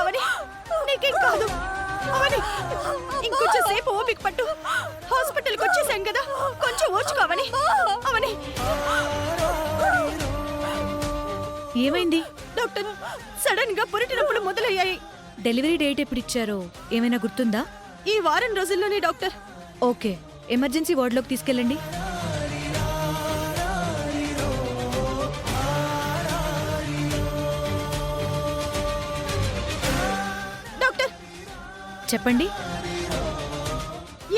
అవని, నీకేం కాదు. అవని, ఇంకొంచెం సేపు ఓపిక పట్టు. హాస్పిటల్కి వచ్చేసాం కదా, కొంచెం ఓచుకోవని. అవని, ఏమైంది? డాక్టర్, సడన్ గా పురిటినప్పుడు మొదలయ్యాయి. డెలివరీ డేట్ ఎప్పుడు ఇచ్చారో ఏమైనా గుర్తుందా? ఈ వారం రోజుల్లోనే డాక్టర్. ఓకే, ఎమర్జెన్సీ వార్డులోకి తీసుకెళ్ళండి. డాక్టర్ చెప్పండి.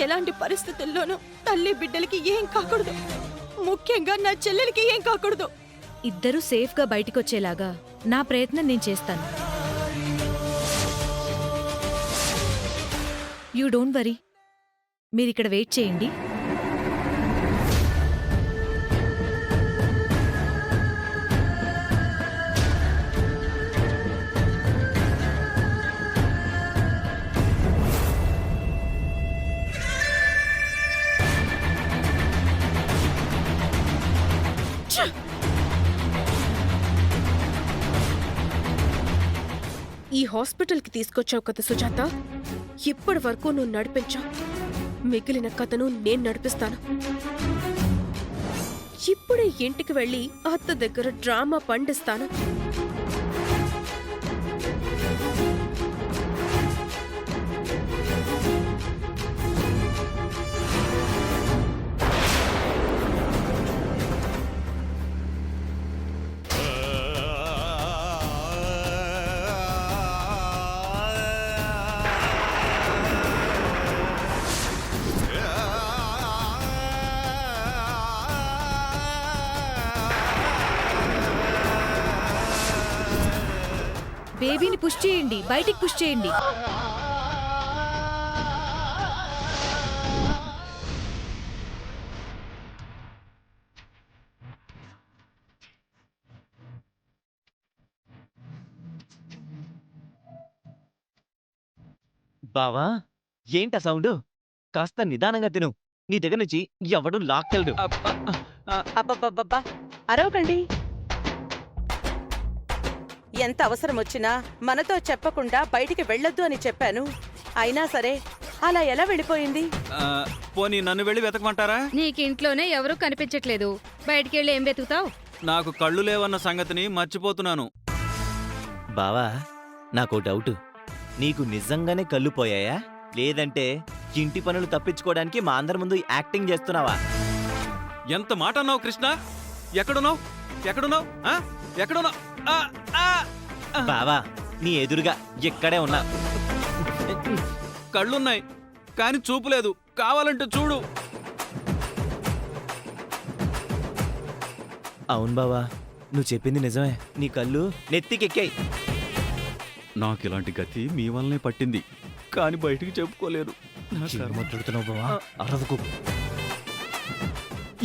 ఎలాంటి పరిస్థితుల్లోనూ తల్లి బిడ్డలకి ఏం కాకూడదు, ముఖ్యంగా నా చెల్లెలకి ఏం కాకూడదు. ఇద్దరూ సేఫ్గా బయటికి వచ్చేలాగా నా ప్రయత్నం నేను చేస్తాను. యూ డోంట్ వరీ, మీరిక్కడ వెయిట్ చేయండి. ఈ హాస్పిటల్కి తీసుకొచ్చావు కదా సుజాత, ఇప్పటి వరకు నువ్వు నడిపించావు. మిగిలిన కథను నేను నడిపిస్తాను. ఇప్పుడే ఇంటికి వెళ్ళి అత్త దగ్గర డ్రామా పండిస్తాను. బేబీని పుష్ చేయండి, బయటికి పుష్ చేయండి. బావా, ఏంటా సౌండ్? కాస్త నిదానంగా తిను. నీ దగ్గర నుంచి ఎవడు లాక్కెళ్ళడు. అబ్బబ్బబ్బబ్బా, అరవకండి. ఎంత అవసరం వచ్చినా మనతో చెప్పకుండా బయటికి వెళ్ళొద్దు అని చెప్పాను. అయినా సరే అలా ఎలా వెళ్ళిపోయింది? పోనీ నన్ను వెళ్ళి వెతకమంటారా? నీకింట్లోనే ఎవరూ కనిపించట్లేదు, బయటికెళ్ళి ఏం వెతుకుతావు? నాకు కళ్ళు లేవన్న సంగతిని మర్చిపోతున్నాను. బావా, నాకో డౌట్. నీకు నిజంగానే కళ్ళు పోయాయా, లేదంటే ఇంటి పనులు తప్పించుకోవడానికి మా అందరి ముందు యాక్టింగ్ చేస్తున్నావా? ఎంత మాట అన్నావు కృష్ణ? ఎక్కడున్నావు? ఎక్కడున్నావు? ఎక్కడున్నావు? బావా, నీ ఎదురుగా ఇక్కడే ఉన్నా. కళ్ళున్నాయి కానీ చూపు లేదు. కావాలంటే చూడు. అవును బావా, నువ్వు చెప్పింది నిజమే. నీ కళ్ళు నెత్తికెక్కాయి. నాకు ఇలాంటి గతి మీ వల్లనే పట్టింది, కానీ బయటికి చెప్పుకోలేరు. మాట్లాడుతున్నావు బావా, అరవకు.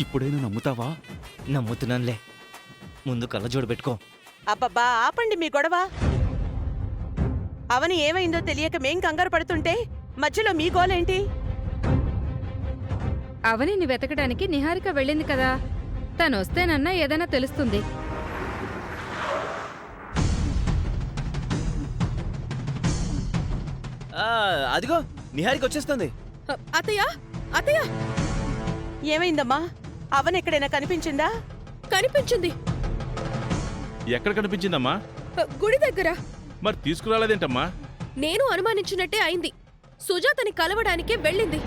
ఇప్పుడైనా నమ్ముతావా? నమ్ముతున్నానులే, ముందు కళ్ళజోడు పెట్టుకో. అబ్బబ్బా, ఆపండి మీ గొడవ. అవని ఏమైందో తెలియక మేం కంగారు పడుతుంటే మధ్యలో మీ గోలేంటి? అవనిని వెతకడానికి నిహారిక వెళ్ళింది కదా, తనొస్తేనన్నా ఏదైనా తెలుస్తుంది. అదిగో నిహారిక వచ్చేస్తుంది. అత్తయ్య, అత్తయ్య, ఏమైందమ్మా? అవని ఎక్కడైనా కనిపించిందా? కనిపించింది. ఎక్కడ కనిపించిందమ్మా? గుడి దగ్గర. మరి తీసుకురాలేదేంటమ్మా? నేను అనుమానించినట్టే అయింది. సుజాతని కలవడానికే వెళ్ళింది.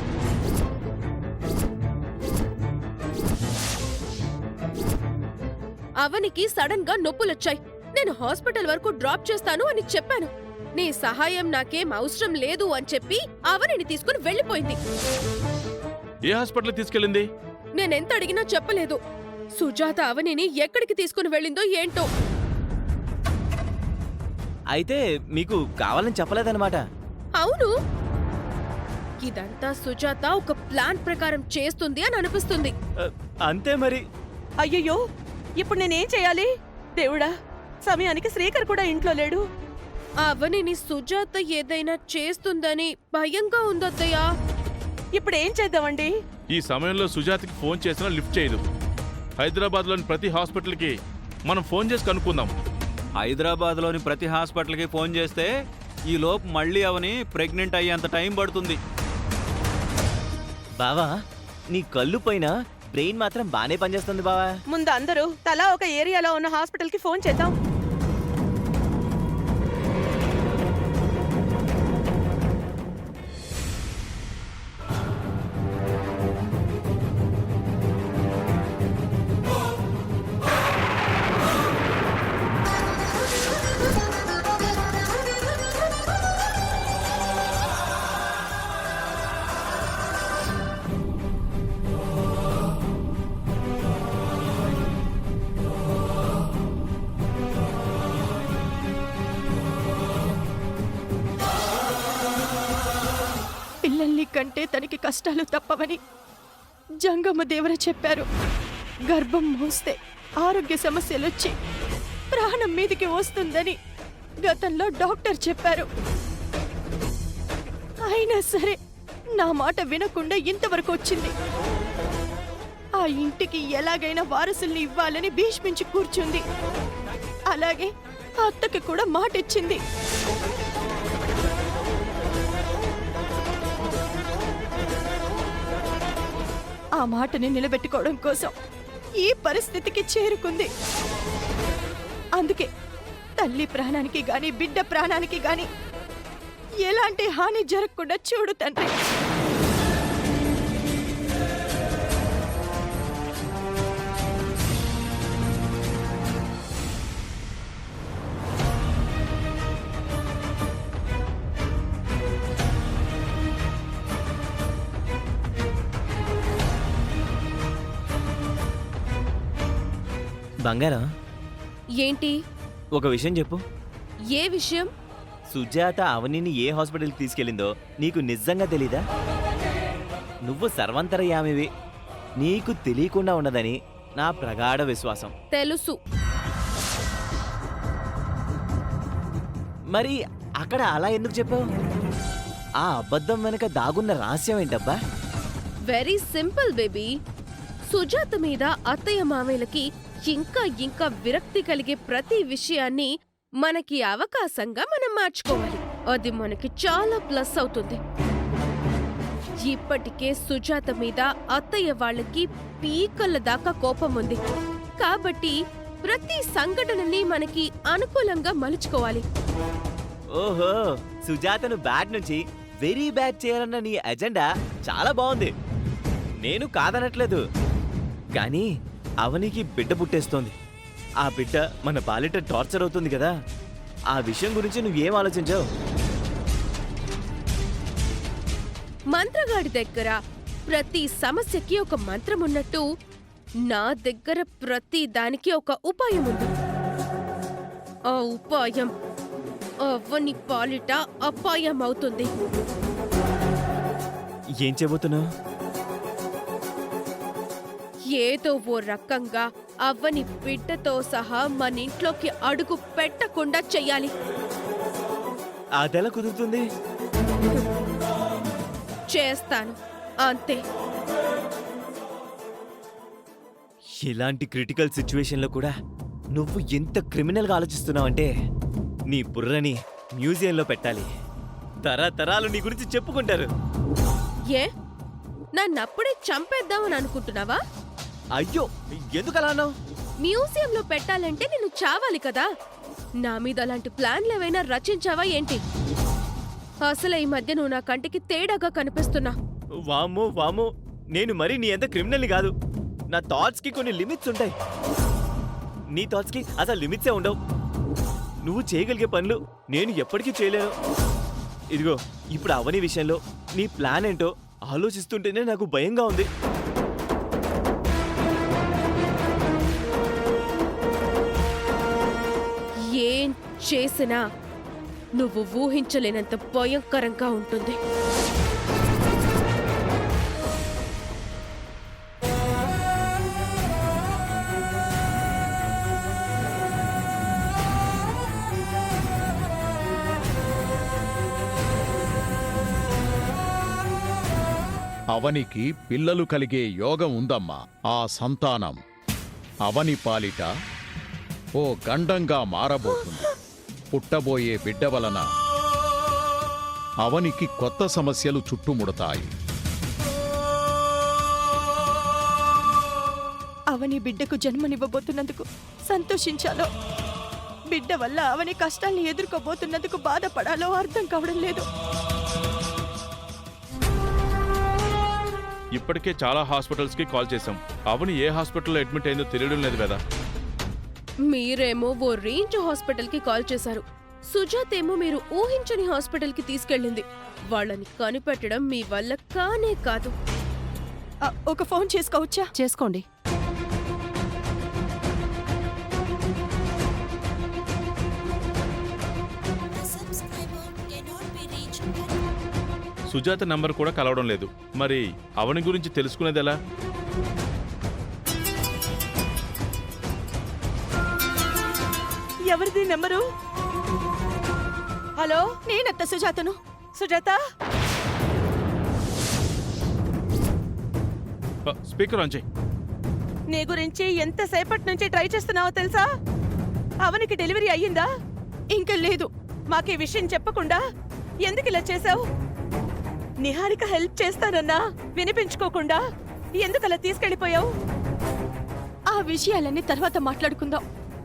అవనికి సడన్ గా నొప్పులొచ్చాయి. నేను హాస్పిటల్ వరకు డ్రాప్ చేస్తాను అని చెప్పాను. నీ సహాయం నాకేం అవసరం లేదు అని చెప్పి అవనిని తీసుకుని వెళ్ళిపోయింది. ఏ హాస్పిటల్ తీసుకెళ్ళింది? నేనెంత అడిగినా చెప్పలేదు. సుజాత అవనిని ఎక్కడికి తీసుకుని వెళ్ళిందో ఏంటో. అయితే మీకు కావాలని చెప్పలేదన్నమాట? అవును, ఇదంతా సుజాత ఒక ప్లాన్ ప్రకారం చేస్తుంది అని అనిపిస్తుంది. అంతే మరి. అయ్యయ్యో, ఇప్పుడు నేనేం చేయాలి? దేవుడా, సమయానికి శ్రీకర్ కూడా ఇంట్లో లేడు. అవనిని సుజాత ఏదైనా చేస్తుందని భయంగా ఉందత్తయ్యా. ఇప్పుడేం చేద్దామండి? ఈ సమయంలో సుజాతకి ఫోన్ చేసినా లిఫ్ట్ చేయదు. హైదరాబాద్లోని ప్రతి హాస్పిటల్కి మనం ఫోన్ చేసి కనుక్కుందాం. హైదరాబాద్లోని ప్రతి హాస్పిటల్కి ఫోన్ చేస్తే ఈ లోపు మళ్ళీ అవని ప్రెగ్నెంట్ అయ్యేంత టైం పడుతుంది. బావా నీ కళ్ళు పైన బ్రెయిన్ మాత్రం బానే పనిచేస్తుంది బావా. ముందు అందరూ తలా ఒక ఏరియాలో ఉన్న హాస్పిటల్ కి ఫోన్ చేద్దాం. పిల్లల్ని కంటే తనకి కష్టాలు తప్పవని జంగమ్మ దేవర చెప్పారు. గర్భం మోస్తే ఆరోగ్య సమస్యలొచ్చి ప్రాణం మీదికి వస్తుందని గతంలో డాక్టర్ చెప్పారు. అయినా సరే నా మాట వినకుండా ఇంతవరకు వచ్చింది. ఆ ఇంటికి ఎలాగైనా వారసుల్ని ఇవ్వాలని భీష్మించి కూర్చుంది. అలాగే ఆ అత్తకి కూడా మాటిచ్చింది. ఆ మాటని నిలబెట్టుకోవడం కోసం ఈ పరిస్థితికి చేరుకుంది. అందుకే తల్లి ప్రాణానికి గాని బిడ్డ ప్రాణానికి గాని ఎలాంటి హాని జరగకుండా చూడు తండ్రి. బంగారం, ఏంటి? ఒక విషయం చెప్పు. ఏ విషయం? సుజాత అవనిని ఏ హాస్పిటల్కి తీసుకెళ్ళిందో నీకు నిజంగా తెలీదా? నువ్వు సర్వంతరయామివి, నీకు తెలియకుండా ఉన్నదని నా ప్రగాఢ విశ్వాసం. తెలుసు. మరి అక్కడ అలా ఎందుకు చెప్పావు? ఆ అబద్ధం వెనక దాగున్న రహస్యం ఏంటబ్బా? Very simple baby. సుజాత మీద అత్తయ్య మామయ్యలకి ఇంకా ఇంకా విరక్తి కలిగే ప్రతి విషయాన్ని మనకి అవకాశంగా మనం మార్చుకోవాలి. అది మనకి చాలా ప్లస్ అవుతుంది. ఇప్పటికే సుజాత మీద అత్తయ్య వాళ్ళకి పీకల దాకా కోపం ఉంది. కాబట్టి ప్రతి సంఘటనని మనకి అనుకూలంగా మలుచుకోవాలి. ఓహో, సుజాతను బ్యాడ్ నుంచి వెరీ బ్యాడ్ చేయాలన్న నీ ఎజెండా చాలా బాగుంది. నేను కాదనట్లేదు. కానీ అవనికి బిడ్డ పుట్టేస్తోంది. ఆ బిడ్డ మన బాలిట టార్చర్ అవుతుంది కదా. ఆ విషయం గురించి నువ్వేం ఆలోచించావు? మంత్రగాడి దగ్గర ప్రతి సమస్యకి ఒక మంత్రం ఉన్నట్టు నా దగ్గర ప్రతి దానికి ఒక ఉపాయం ఉంది. ఆ ఉపాయం అవ్వని పాలిట అపాయం అవుతుంది. ఏం చెబుతున్నావు? ఏదో ఓ రకంగా అవ్వని బిడ్డతో సహా మన ఇంట్లోకి అడుగు పెట్టకుండా చెయ్యాలి. అదెలా కుదురుతుంది? చేస్తాను, అంతే. ఇలాంటి క్రిటికల్ సిచ్యువేషన్లో కూడా నువ్వు ఎంత క్రిమినల్గా ఆలోచిస్తున్నావంటే నీ బుర్రని మ్యూజియంలో పెట్టాలి. తరతరాలు నీ గురించి చెప్పుకుంటారు. ఏ, నన్నప్పుడే చంపేద్దామని అనుకుంటున్నావా? అయ్యో, ఎందుకలా అన్నావు? మ్యూజియంలో పెట్టాలంటే నేను చావాలి కదా. నా మీద అలాంటి ప్లాన్లేవైనా రచించావా ఏంటి? అసలు ఈ మధ్య నువ్వు నా కంటికి తేడాగా కనిపిస్తున్నా. వామ్మో వామ్మో, నేను మరి నీ ఎంత క్రిమినల్ని కాదు. నా థాట్స్కి కొన్ని లిమిట్స్ ఉంటాయి. నీ థాట్స్కి అసలు లిమిట్సే ఉండవు. నువ్వు చేయగలిగే పనులు నేను ఎప్పటికీ చేయలేను. ఇదిగో, ఇప్పుడు అవని విషయంలో నీ ప్లాన్ ఏంటో ఆలోచిస్తుంటేనే నాకు భయంగా ఉంది. ఏం చేసినా నువ్వు ఊహించలేనంత భయంకరంగా ఉంటుంది. అవనికి పిల్లలు కలిగే యోగం ఉందమ్మా. ఆ సంతానం అవని పాలిట ఓ గండంగా మారబోతుంది. పుట్టబోయే బిడ్డ వలన అవనికి కొత్త సమస్యలు చుట్టుముడతాయి. అవని బిడ్డకు జన్మనివ్వబోతున్నందుకు సంతోషించాలో, బిడ్డ వల్ల అవని కష్టాల్ని ఎదుర్కోబోతున్నందుకు బాధపడాలో అర్థం కావడం లేదు. ఇప్పటికే చాలా హాస్పిటల్స్ కి కాల్ చేశాం. అవని ఏ హాస్పిటల్లో అడ్మిట్ అయిందో తెలియడం లేదు వేద. మీరేమో ఓ రేంజ్ హాస్పిటల్ కి కాల్ చేశారు. సుజాత్ ఏమో మీరు ఊహించని హాస్పిటల్ కి తీసుకెళ్ళింది. వాళ్ళని కనిపెట్టడం మీ వల్ల కానే కాదు. ఒక ఫోన్ చేసుకోవచ్చా? చేసుకోండి. సుజాత నంబర్ కూడా కలవడం లేదు. మరి అవని గురించి తెలుసుకునేది ఎలా? ఎవరిది నెంబరు? హలో, నేనత్త సుజాతను. సుజాత. స్పీకర్ ఆన్ చేయి. నీ గురించి ఎంతసేపటి నుంచి ట్రై చేస్తున్నావో తెలుసా? అవనికి డెలివరీ అయ్యిందా? ఇంకా లేదు. మాకీ విషయం చెప్పకుండా ఎందుకు ఇలా చేశావు? నిహారిక హెల్ప్ చేస్తానన్నా వినిపించుకోకుండా ఎందుకలా తీసుకెళ్లిపోయావు? ఆ విషయాలన్నీ తర్వాత మాట్లాడుకుందాం.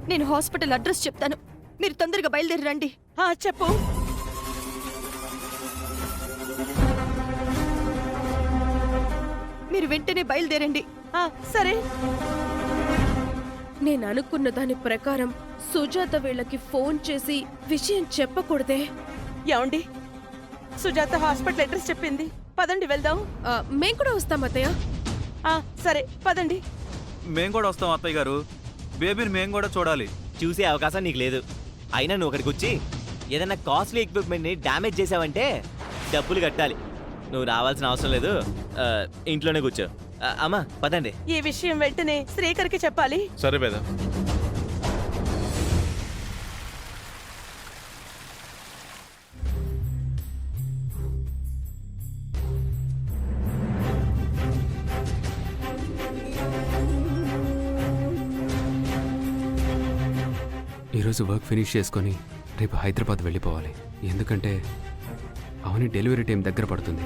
నేను హాస్పిటల్ అడ్రస్ చెప్తాను, మీరు తొందరగా బయలుదేరి రండి. చెప్పు. మీరు వెంటనే బయలుదేరండి. సరే. నేను అనుకున్న దాని ప్రకారం సుజాత వీళ్ళకి ఫోన్ చేసి విషయం చెప్పకూడదే. ఏమండి, సుజాత హాస్పిటల్ అడ్రస్ చెప్పింది. పదండి వెళ్దాం. మేం కూడా వస్తాం అత్తయ్య. సరే పదండి. మేం కూడా వస్తాం అత్తయ్య గారు. బేబీని మేం కూడా చూడాలి. చూసే అవకాశం నీకు లేదు. అయినా నువ్వు అక్కడికి వచ్చి ఏదైనా కాస్ట్లీ ఎక్విప్మెంట్ని డ్యామేజ్ చేసావంటే డబ్బులు కట్టాలి. నువ్వు రావాల్సిన అవసరం లేదు, ఇంట్లోనే కూర్చో. అమ్మా పదండి. ఈ విషయం వెంటనే శ్రీకర్కి చెప్పాలి. సరే వేద. ఈరోజు వర్క్ ఫినిష్ చేసుకొని రేపు హైదరాబాద్ వెళ్ళిపోవాలి. ఎందుకంటే అవని డెలివరీ టైం దగ్గర పడుతుంది.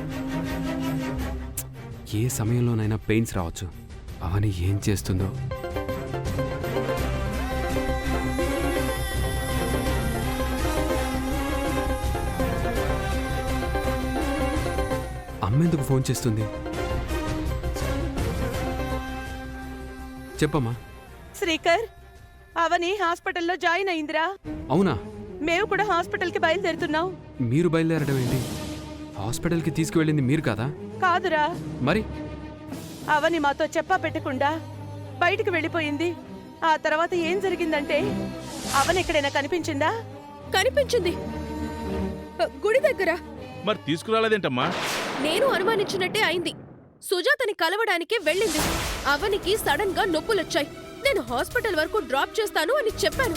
ఏ సమయంలోనైనా పెయిన్స్ రావచ్చు. అవని ఏం చేస్తుందో. అమ్మెందుకు ఫోన్ చేస్తుంది? చెప్పమ్మా. శ్రీకర్, అవని హాస్పిటల్లో జాయిన్ అయిందిరా. అవునా? మేము కూడా హాస్పిటల్కి బయలుదేరుతున్నాం. మీరు బయలుదేరడం ఏంటి? హాస్పిటల్కి తీసుకువెళ్ళింది మీరు కాదా? కాదురా, మరి అవని మాతో చెప్పా పెట్టకుండా బయటికి వెళ్ళిపోయింది. ఆ తర్వాత ఏం జరిగిందంటే, అవని ఎక్కడైనా కనిపించిందా? కనిపించింది, గుడి దగ్గర. మరి తీసుకురాలేదేంటమ్మా? నేను అనుమానించినట్టే అయింది. సుజాతని కలవడానికి వెళ్ళింది. అవనికి సడన్ గా నొప్పులొచ్చాయి. నేను హాస్పిటల్ వరకు డ్రాప్ చేస్తాను అని చెప్పాను.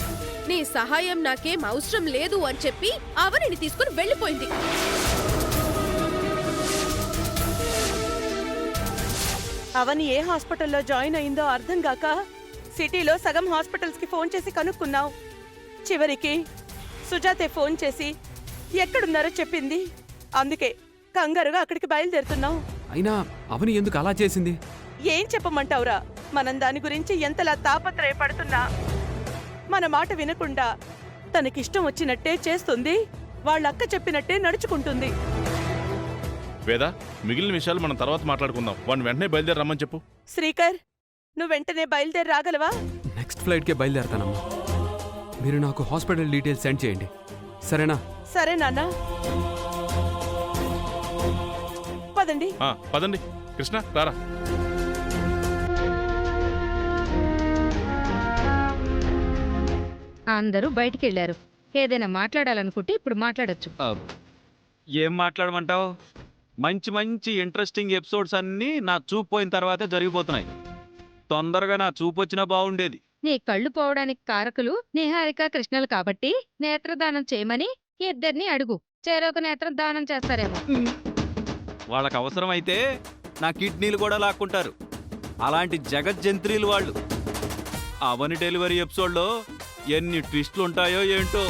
నీ సహాయం నాకేం అవసరం లేదు అని చెప్పి అవనిని తీసుకుని వెళ్ళిపోయింది. అవని ఏ హాస్పిటల్లో జాయిన్ అయిందో అర్థం కాక సిటీలో సగం హాస్పిటల్స్ కి ఫోన్ చేసి కనుక్కున్నావు. చివరికి సుజాతే ఫోన్ చేసి ఎక్కడున్నారో చెప్పింది. అందుకే కంగారుగా అక్కడికి బయలుదేరుతున్నాం. అయినా అవని ఎందుకు అలా చేసింది? ఏం చెప్పమంటావురా? మనం దాని గురించి ఎంతలా తాపత్రయపడుతున్నా మన మాట వినకుండా తనకిష్టం వచ్చినట్టే చేస్తుంది. వాళ్ళక్క చెప్పినట్టే నడుచుకుంటుంది. వేద, మిగిలిన విషయాలు మనం తర్వాత మాట్లాడుకుందాం. వాడిని వెంటనే బయలుదేరి రమ్మని చెప్పు. శ్రీకర్, నువ్వు వెంటనే బయలుదేరి రాగలవా? నెక్స్ట్ ఫ్లైట్కే బయలుదేరతానమ్మా. మీరు నాకు హాస్పిటల్ డీటెయిల్స్ సెండ్ చేయండి, సరేనా? సరే నాన్న, పదండి. పదండి. కృష్ణ రారా. అందరూ బయటికి వెళ్ళారు. ఏదైనా మాట్లాడాలనుకుంటే ఇప్పుడు మాట్లాడొచ్చు. ఏం మాట్లాడమంటావు? మంచి మంచి ఇంట్రెస్టింగ్ ఎపిసోడ్స్ అన్నీ నా చూపు పోయిన తర్వాతే జరిగిపోతున్నాయి. తొందరగా నా చూపు వచ్చినా బాగుండేది. నీ కళ్ళు పోవడానికి కారకులు నిహారిక కృష్ణలు కాబట్టి నేత్రదానం చేయమని ఇద్దరిని అడుగు. చెరొక నేత్రం దానం చేస్తారేమో. వాళ్ళకి అవసరమైతే నా కిడ్నీలు కూడా లాక్కుంటారు. అలాంటి జగజ్జంత్రీలు వాళ్ళు. అవని డెలివరీ ఎపిసోడ్లో ఎన్ని ట్విస్టులు ఉంటాయో ఏంటో.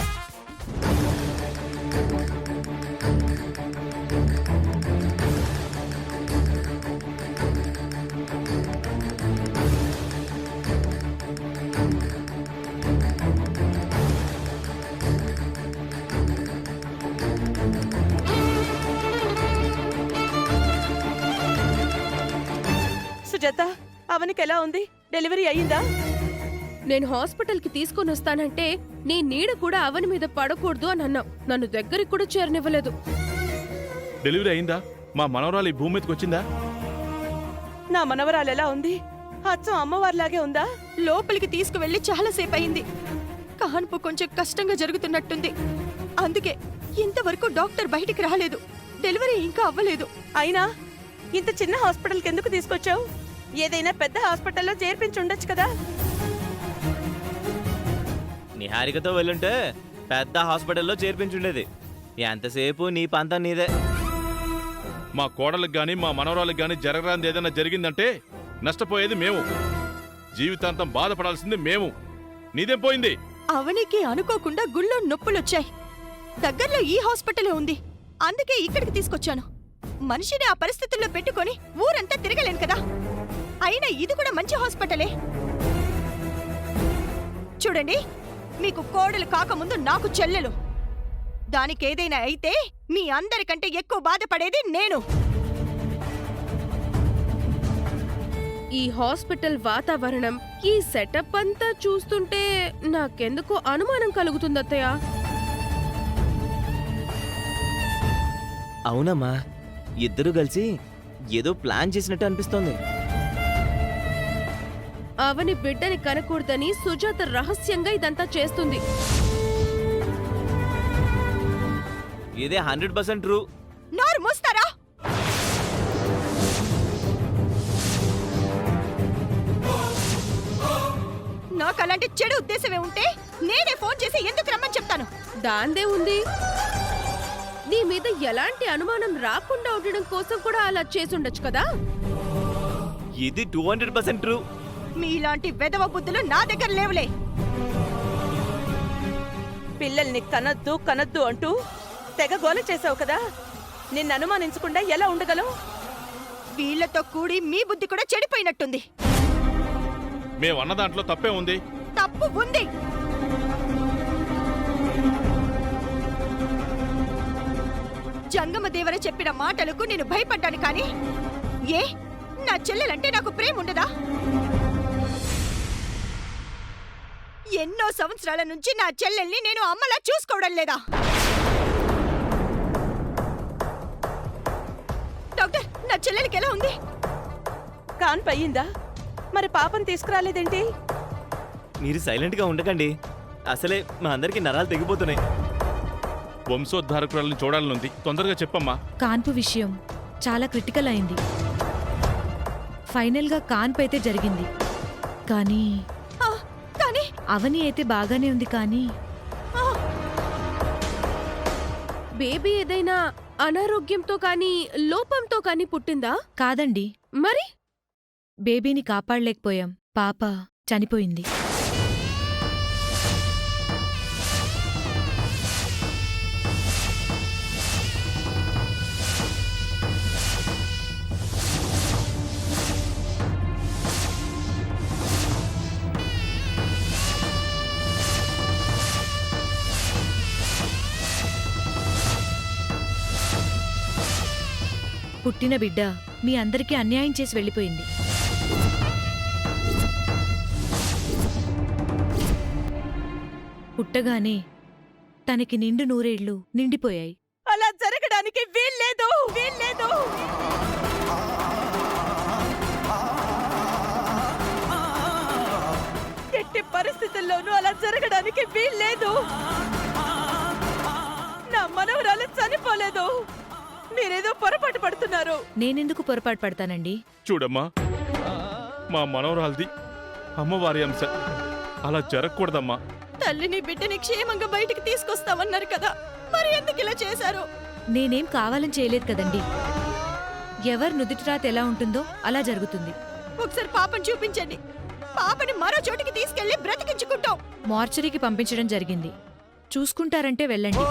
అవనికి ఎలా ఉంది? డెలివరీ అయ్యిందా? నేను హాస్పిటల్కి తీసుకొని వస్తానంటే నీ నీడ కూడా అవని మీద పడకూడదు అని అన్నావు. నన్ను దగ్గరికి కూడా చేరనివ్వలేదు. డెలివరీ అయిందా? మా మనవరాలు ఈ భూమి మీదకి వచ్చిందా? నా మనవరాలు ఎలా ఉంది? అచ్చం అమ్మవారిలాగే ఉందా? లోపలికి తీసుకువెళ్లి చాలాసేపు అయింది. కాన్పు కొంచెం కష్టంగా జరుగుతున్నట్టుంది. అందుకే ఇంతవరకు డాక్టర్ బయటికి రాలేదు. డెలివరీ ఇంకా అవ్వలేదు. అయినా ఇంత చిన్న హాస్పిటల్కి ఎందుకు తీసుకొచ్చావు? ఏదైనా పెద్ద హాస్పిటల్లో చేర్పించి ఉండొచ్చు కదా. నిహారికతో వెళ్ళుంటే పెద్ద హాస్పిటల్లో చేర్పించుండేది. ఎంతసేపు నీ పంతం నీదే. మా కోడలకు గాని మా మనవరాలకు గాని జరగరాంది ఏదైనా జరిగిందంటే నష్టపోయేది మేము. జీవితాంతం బాధపడాల్సింది మేము. నీదేం పోయింది? అవనికి అనుకోకుండా గుళ్ళో నొప్పులొచ్చాయి. దగ్గరలో ఈ హాస్పిటలే ఉంది. అందుకే ఇక్కడికి తీసుకొచ్చాను. మనిషిని ఆ పరిస్థితుల్లో పెట్టుకొని ఊరంతా తిరగలేను కదా. అయినా ఇది కూడా మంచి హాస్పిటలే. చూడండి, మీకు కోడలు కాకముందు నాకు చెల్లెలు. దానికేదైనా అయితే మీ అందరికంటే ఎక్కువ బాధపడేది నేను. ఈ హాస్పిటల్ వాతావరణం, ఈ సెటప్ అంతా చూస్తుంటే నాకెందుకో అనుమానం కలుగుతుంది అత్తయ్య. అవునమ్మా, ఇద్దరు కలిసి ఏదో ప్లాన్ చేసినట్టు అనిపిస్తోంది. అవని బిడ్డని కనకూడదని సుజాత రహస్యంగా ఇదంతా చేస్తుంది. ఇదే 100% ట్రూ. నోరు మూస్తారా? నాకు అలాంటి చెడు ఉద్దేశమే ఉంటే నేనే ఫోన్ చేసి ఎందుకు రమ్మని చెప్తాను. దాందే ఉంది. నీ మీద ఎలాంటి అనుమానం రాకుండా ఉండడం కోసం కూడా అలా చేసుండొచ్చు కదా. ఇది 200% ట్రూ. మీలాంటి వెధవ బుద్ధులు నా దగ్గర లేవులే. పిల్లల్ని కనొద్దు కనొద్దు అంటూ తెగ గోల చేసావు కదా. నిన్ను అనుమానించకుండా ఎలా ఉండగలవు? వీళ్లతో కూడి మీ బుద్ధి కూడా చెడిపోయినట్టుంది. మేము అన్న దాంట్లో తప్పే ఉంది. తప్పు ఉంది. జంగమదేవర చెప్పిన మాటలకు నేను భయపడ్డాను. కానీ ఏ నా చెల్లెలంటే నాకు ప్రేమ ఉండదా? ఎన్నో సంవత్సరాల నుంచి నా చెల్లెల్ని నేను అమ్మలా చూసుకోవడం లేదా? డాక్టర్, నా చెల్లెలికి ఎలా ఉంది? కాన్పు అయ్యిందా? మరి పాపం తీసుకురాలేదేంటి? మీరు సైలెంట్గా ఉండకండి. అసలే మా అందరికి నరాలు తెగిపోతున్నాయి. వంశోద్ధారకురాలను చూడాలనుంది. తొందరగా చెప్పమ్మా. కాన్పు విషయం చాలా క్రిటికల్ అయింది. ఫైనల్గా కాన్పు అయితే జరిగింది. కానీ కానీ అవని అయితే బాగానే ఉంది. కానీ బేబీ ఏదైనా అనారోగ్యంతో కానీ లోపంతో కానీ పుట్టిందా? కాదండి, మరి బేబీని కాపాడలేకపోయాం. పాప చనిపోయింది. పుట్టిన బిడ్డ మీ అందరికీ అన్యాయం చేసి వెళ్ళిపోయింది. పుట్టగానే తనకి నిండు నూరేళ్లు నిండిపోయాయి. అలా జరగడానికి వీల్లేదు. ఎట్టి పరిస్థితుల్లోనూ అలా జరగడానికి వీల్లేదు. నా మనవరాలు చనిపోలేదు. మీరేదో పొరపాటు పడుతున్నారు. నేనెందుకు పొరపాటు పడతానండి? చూడమ్మా, మా మనవరాల్ది అమ్మవారి అంశ. అలా జరగకూడదమ్మా. తల్లిని బిడ్డని క్షేమంగా బయటికి తీసుకొస్తామన్నారు కదా, మరి ఎందుకు ఇలా చేశారు? నేనేం కావాలని చేయలేదు కదండి. ఎవరు నుదిటిరాత ఎలా ఉంటుందో అలా జరుగుతుంది. ఒకసారి పాపని చూపించండి. పాపని మరో చోటికి తీసుకెళ్లి బ్రతికించుకుంటాం. మార్చరీకి పంపించడం జరిగింది. చూసుకుంటారంటే వెళ్ళండి.